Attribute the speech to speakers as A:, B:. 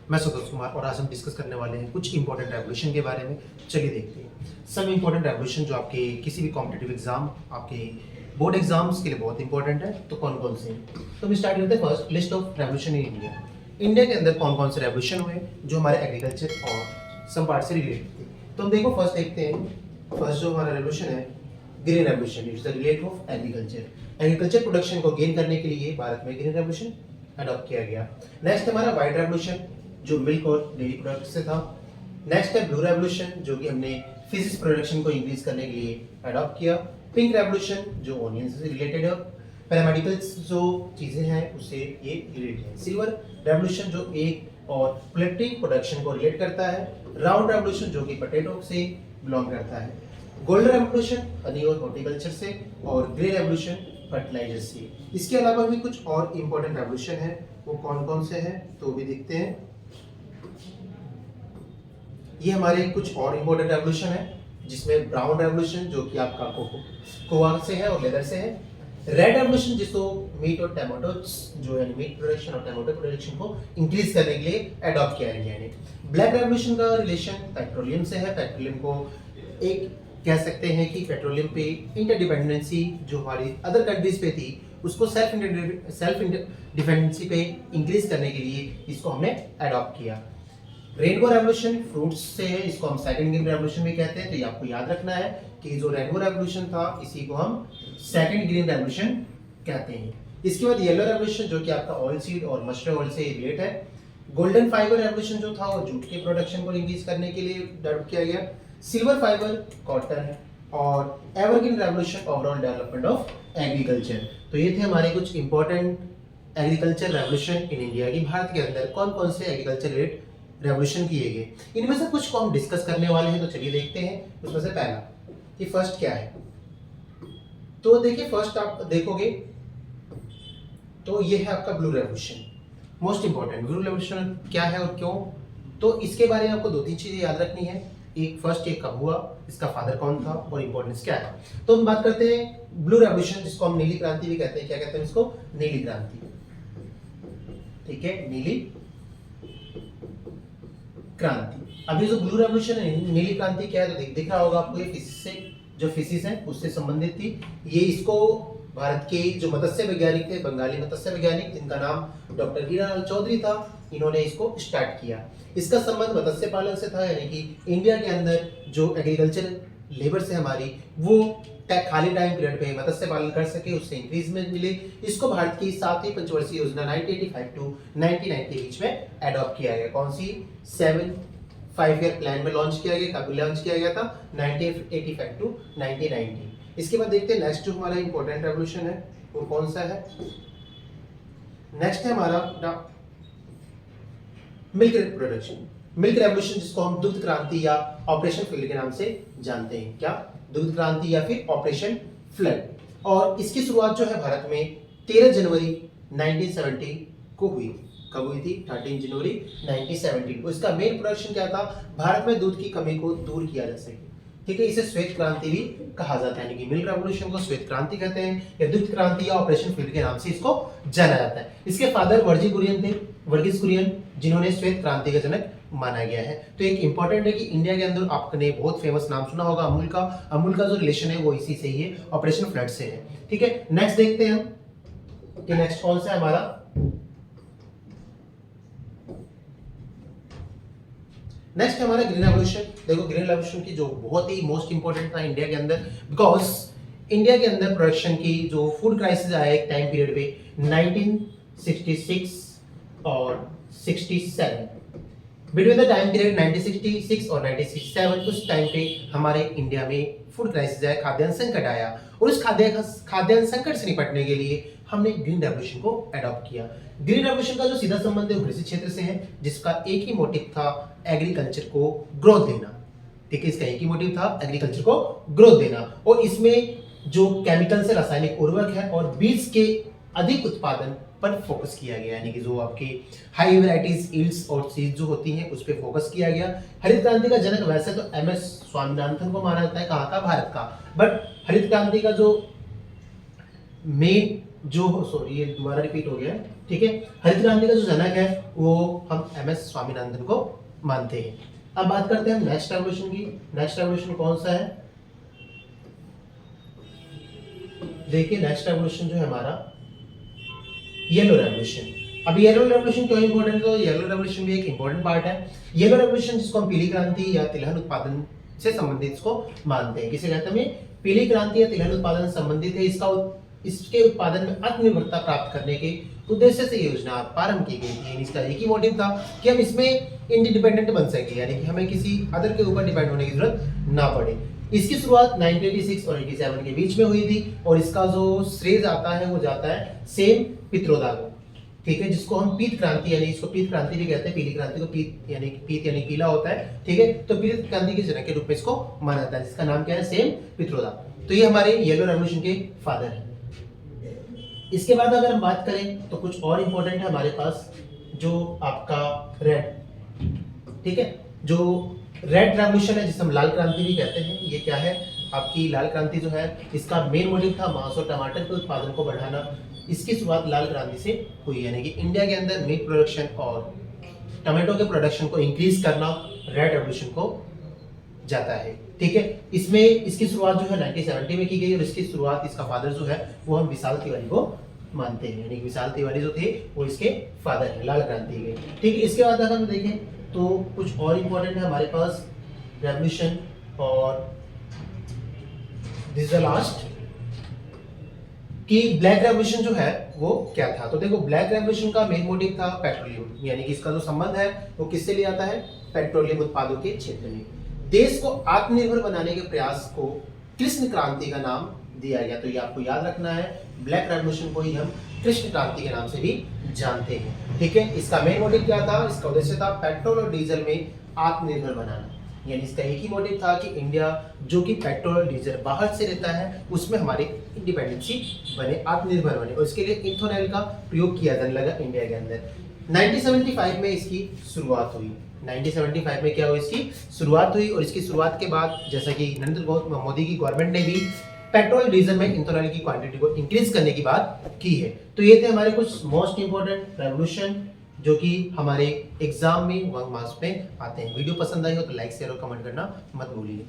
A: मैं संतोष कुमार और आज हम डिस्कस करने वाले हैं कुछ इंपॉर्टेंट रेवोल्यूशन के बारे में। चलिए देखते हैं सम इंपॉर्टेंट रेवोल्यूशन जो आपके किसी भी कॉम्पिटिटिव एग्जाम, आपके बोर्ड एग्जाम्स के लिए बहुत इंपॉर्टेंट है। तो कौन कौन से हैं? तो हम स्टार्ट करते हैं first list of revolution in India. India के अंदर कौन कौन से रेवोल्यूशन हुए जो हमारे एग्रीकल्चर और सम पार्ट से रिलेटेड थे। तो हम देखो फर्स्ट देखते हैं, फर्स्ट जो हमारा रेवोल्यूशन है green revolution. It's the relate of agriculture production को गेन करने के लिए भारत में ग्रीन रेवोल्यूशन अडॉप्ट किया गया। नेक्स्ट हमारा व्हाइट रेवोल्यूशन जो मिल्क और डेयरी प्रोडक्ट से था। नेक्स्ट है ब्लू रेवोल्यूशन जो कि हमने फिशिस प्रोडक्शन को इंक्रीज करने के लिए अडॉप्ट किया। पिंक रेवोल्यूशन जो ऑनियन से रिलेटेड है। पैरामेडिकल्स जो चीजें हैं उससे ये रिलेटेड है। सिल्वर रेवोल्यूशन जो एक और पोल्ट्री प्रोडक्शन को रिलेट करता है। राउंड रेवोल्यूशन जो कि पोटैटो से बिलोंग करता है। गोल्डन रेवोल्यूशन हनी और हॉर्टिकल्चर से। और ग्रे रेवोल्यूशन फर्टिलाइजर से। इसके अलावा भी कुछ और इंपॉर्टेंट रेवोल्यूशन है, वो कौन कौन से हैं तो भी देखते हैं। ये हमारे कुछ और इंपॉर्टेंट रेवोल्यूशन है जिसमें ब्राउन रेवोल्यूशन जो कि आपका कोकोआ से है और लेदर से है। रेड रेवोल्यूशन जिसको मीट और टमाटो जो है मीट प्रोडक्शन और टमाटो प्रोडक्शन को इंक्रीज करने के लिए अडॉप्ट किया इंडिया ने। ब्लैक रेवोल्यूशन का रिलेशन पेट्रोलियम से है। पेट्रोलियम को एक कह सकते हैं कि पेट्रोलियम पे इंटरडिपेंडेंसी जो हमारी अदर कंट्रीज पे थी उसको सेल्फ डिपेंडेंसी पे इंक्रीज करने के लिए इसको हमने अडॉप्ट किया। रेनबो रेवोल्यूशन फ्रूट्स से है, इसको हम सेकंड ग्रीन रेवोल्यूशन भी कहते हैं। तो ये आपको याद रखना है कि जो रेनबो रेवोल्यूशन था इसी को हम सेकंड ग्रीन रेवोल्यूशन कहते हैं। इसके बाद येलो रेवोल्यूशन जो कि आपका ऑयल सीड और मस्टर्ड ऑयल से रिलेट है। गोल्डन फाइबर रेवोल्यूशन जो था वो जूट के प्रोडक्शन को इंक्रीज करने के लिए डेवलप किया गया। सिल्वर फाइबर कॉटन और evergreen revolution overall development of agriculture. तो ये थे हमारे कुछ important agriculture revolution in India की। भारत के अंदर कौन कौन से एग्रीकल्चर रिलेटेड रेवोल्यूशन किए गए, इनमें से कुछ को हम डिस्कस करने वाले हैं। तो चलिए देखते हैं उसमें से पहला कि फर्स्ट क्या है। तो देखिए फर्स्ट आप देखोगे तो ये है आपका blue revolution. Most important blue revolution क्या है और क्यों, तो इसके बारे में आपको दो तीन चीजें याद रखनी है। एक फर्स्ट ये कब हुआ, इसका फादर कौन था और इंपॉर्टेंस क्या है। तो हम बात करते हैं ब्लू रेवोल्यूशन जिसको हम नीली क्रांति भी कहते हैं। क्या कहते हैं इसको? नीली क्रांति। ठीक है, नीली क्रांति। अभी जो ब्लू रेवोल्यूशन है, नीली क्रांति क्या है तो दिख रहा होगा आपको, ये फिशिस से जो फिशिस है उससे संबंधित थी। ये इसको भारत के जो मत्स्य वैज्ञानिक थे, बंगाली मत्स्य वैज्ञानिक जिनका नाम डॉक्टर हीरालाल चौधरी था, इन्होंने इसको स्टार्ट किया। इसका संबंध मत्स्य पालन से था, यानी कि इंडिया के अंदर जो एग्रीकल्चर लेबर से हमारी वो खाली टाइम पीरियड पे मत्स्य पालन कर सके, उससे इंक्रीजमेंट मिले। इसको भारत की 7वीं पंचवर्षीय योजना 1985 टू 1990 के बीच में अडॉप्ट किया गया। कौन सी? 5 ईयर प्लान में लॉन्च किया गया। कब लॉन्च किया गया था? 1985 टू 1990। इसके बाद देखते हैं नेक्स्ट जो हमारा इंपॉर्टेंट रेवोल्यूशन है वो कौन सा है। नेक्स्ट है हमारा मिल्क प्रोडक्शन, मिल्क रेवोल्यूशन जिसको हम दुग्ध क्रांति या ऑपरेशन फ्लड के नाम से जानते हैं। क्या? दुग्ध क्रांति या फिर ऑपरेशन फ्लड। और इसकी शुरुआत जो है भारत में 13 जनवरी 1970 को हुई थी। कब हुई थी? 13 जनवरी 1970 को। इसका मेन प्रोडक्शन क्या था? भारत में दूध की कमी को दूर किया जा सके। ठीक है, इसे श्वेत क्रांति भी कहा जाता है, यानी कि मिल्क रेवोल्यूशन को श्वेत क्रांति कहते हैं या दुग्ध क्रांति या ऑपरेशन फ्लड के नाम से इसको जाना जाता है। इसके फादर वर्गीस कुरियन जिन्होंने श्वेत क्रांति का जनक माना गया है। तो एक इंपॉर्टेंट है कि इंडिया के अंदर आपने बहुत फेमस नाम सुना होगा अमूल का। अमूल का जो रिलेशन है वो इसी से ही है, ऑपरेशन फ्लड से है। ठीक है, नेक्स्ट देखते हैं हम कि नेक्स्ट कौन सा है हमारा। नेक्स्ट हमारा ग्रीन रेवोल्यूशन। देखो ग्रीन रेवोल्यूशन की जो बहुत ही मोस्ट इंपॉर्टेंट था इंडिया के अंदर, बिकॉज इंडिया के अंदर प्रोडक्शन की जो फूड क्राइसिस आया एक टाइम पीरियड पे 1966 और 67। बिटवीन द टाइम पीरियड 1966 और 1967 उस टाइम पे हमारे इंडिया में फूड क्राइसिस आया, खाद्यान्न संकट आया। और उस खाद्यान्न संकट से निपटने के लिए हमने ग्रीन रेवोल्यूशन को अडॉप्ट किया। ग्रीन रेवोल्यूशन का जो सीधा संबंध है वो कृषि क्षेत्र से है, जिसका एक ही मोटिव था एग्रीकल्चर को ग्रोथ देना। ठीक है, इसका एक ही मोटिव था एग्रीकल्चर को ग्रोथ देना। और इसमें जो केमिकल से रासायनिक उर्वरक है और बीज के अधिक उत्पादन पर फोकस किया गया, यानी कि जो आपके हाई वैरायटीज यील्ड्स और सीड्स जो होती हैं उस पर फोकस किया गया। हरित क्रांति का जनक वैसे तो एमएस स्वामीनाथन को माना जाता है, कहाँ का? भारत का। बट हरित क्रांति का जो मेन जो सॉरी ये दोबारा रिपीट हो गया है, ठीक है। हरित क्रांति का जो जनक है वो हम एम एस स्वामीनाथन को मानते हैं। अब बात करते हैं नेक्स्ट रेवोल्यूशन की। नेक्स्ट रेवोल्यूशन कौन सा है? देखिए नेक्स्ट रेवोल्यूशन जो है हमारा येलो रेवोल्यूशन। अब येलो रेवोल्यूशन क्यों इंपॉर्टेंट है? तो येलो रेवोल्यूशन भी एक इंपॉर्टेंट पार्ट है। येलो रेवोल्यूशन जिसको हम पीली क्रांति या तिलहन उत्पादन से संबंधित इसको मानते हैं। किसे कहते हैं? पीली क्रांति या तिलहन उत्पादन से संबंधित है। इसके उत्पादन में आत्मनिर्भरता प्राप्त करने के उद्देश्य से योजना प्रारंभ की गई थी। इसका एक ही मोटिव था कि हम इसमें इंडिपेंडेंट बन सके, यानी कि हमें किसी अदर के ऊपर डिपेंड होने की जरूरत ना पड़े। इसकी शुरुआत 1986 और 87 के बीच में हुई थी और इसका जो श्रेय जाता है वो जाता है सेम पित्रोदा को, ठीक है, जिसको हम पीत क्रांति यानी इसको पीत क्रांति भी कहते हैं। पीली क्रांति को पीत यानी पीला होता है, ठीक है। तो पीत क्रांति के जनक के रूप में इसको माना जाता है, जिसका नाम क्या है? सेम पित्रोदा। तो ये हमारे येलो रेवोल्यूशन के फादर हैं। इसके बाद अगर हम बात करें तो कुछ और इंपॉर्टेंट है हमारे पास, जो आपका रेड, ठीक है, जो रेड रेवोल्यूशन है जिसे हम लाल क्रांति भी कहते हैं। ये क्या है? आपकी लाल क्रांति जो है इसका मेन मोटिव था मांस और टमाटर के उत्पादन को बढ़ाना। इसकी शुरुआत लाल क्रांति से हुई, यानी कि इंडिया के अंदर मीट प्रोडक्शन और टमाटो के प्रोडक्शन को इंक्रीज करना रेड रेवोल्यूशन को जाता है, ठीक है। इसमें इसकी शुरुआत जो है 1970 में की गई और इसकी शुरुआत इसका फादर जो है वो हम विशाल तिवारी को मानते हैं, यानी कि विशाल तिवारी जो थे वो इसके फादर हैं लाल क्रांति के, ठीक है। इसके बाद अगर हम देखें तो कुछ और इंपॉर्टेंट है हमारे पास रेवोल्यूशन, और दिस इज द लास्ट कि ब्लैक रेवोल्यूशन जो है वो क्या था। तो देखो ब्लैक रेवोल्यूशन का मेन मोटिव था पेट्रोलियम, यानी कि इसका जो संबंध है वो किससे लिया आता है? पेट्रोलियम उत्पादों के क्षेत्र में। देश को आत्मनिर्भर बनाने के प्रयास को कृष्ण क्रांति का नाम दिया गया। तो ये आपको याद रखना है, ब्लैक रेवोल्यूशन को ही हम कृष्ण क्रांति के नाम से भी जानते हैं, ठीक है। इसका मेन मोटिव क्या था? इसका उद्देश्य था पेट्रोल और डीजल में आत्मनिर्भर बनाना, यानी इसका एक ही मोटिव था कि इंडिया जो कि पेट्रोल और डीजल बाहर से लेता है उसमें हमारे इंडिपेंडेंसी बने, आत्मनिर्भर बने, और इसके लिए इथेनॉल का प्रयोग किया जाने लगा इंडिया के अंदर। 1975 में इसकी शुरुआत हुई। 1975 में क्या हुई? इसकी शुरुआत हुई, और इसकी शुरुआत के बाद जैसा कि नरेंद्र मोदी की गवर्नमेंट ने भी पेट्रोल डीजल में इथेनॉल की क्वांटिटी को इंक्रीज करने की बात की है। तो ये थे हमारे कुछ मोस्ट इंपोर्टेंट रेवोल्यूशन जो कि हमारे एग्जाम में 1 मार्क्स में आते हैं। वीडियो पसंद आई हो तो लाइक शेयर और कमेंट करना मत भूलिए।